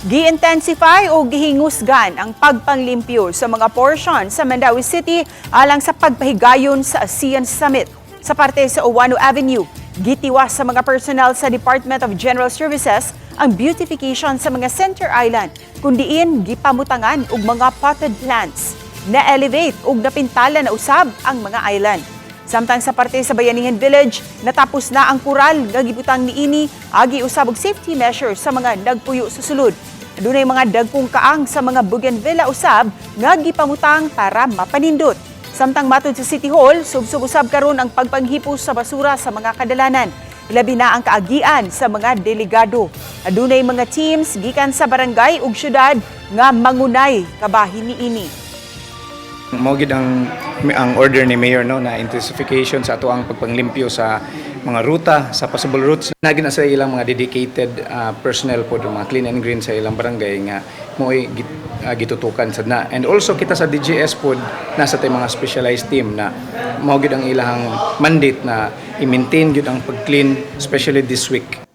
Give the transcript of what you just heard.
Gi-intensify o gihingusgan ang pagpanglimpyo sa mga portion sa Mandaue City alang sa pagpahigayon sa ASEAN Summit. Sa parte sa Owano Avenue, gitiwas sa mga personnel sa Department of General Services ang beautification sa mga Center Island, kundiin gipamutangan og mga potted plants. Na-elevate ug napintala na usab ang mga island. Samtang sa parte sa Bayanihan Village, natapos na ang kural nga gibutang niini agi usab og safety measures sa mga nagpuyo sa sulod. Adunay mga dagkong kaang sa mga bougainvillea usab nga gipamutang para mapanindot. Samtang matud sa City Hall, subsub usab karon ang pagpanghipos sa basura sa mga kadalanan. Labi na ang kaagian sa mga delegado. Adunay mga teams gikan sa barangay ug syudad nga mangunay kabahin niini. Mao gid ang order ni Mayor no na intensification sa ato ang pagpanglimpyo sa mga ruta, sa possible routes. Nagin na sa ilang mga dedicated personnel po, mga clean and green sa ilang barangay nga mo'y gitutukan sad na. And also kita sa DGS po nasa tay mga specialized team na mao gid ang ilang mandate na i-maintain gid ang pag-clean especially this week.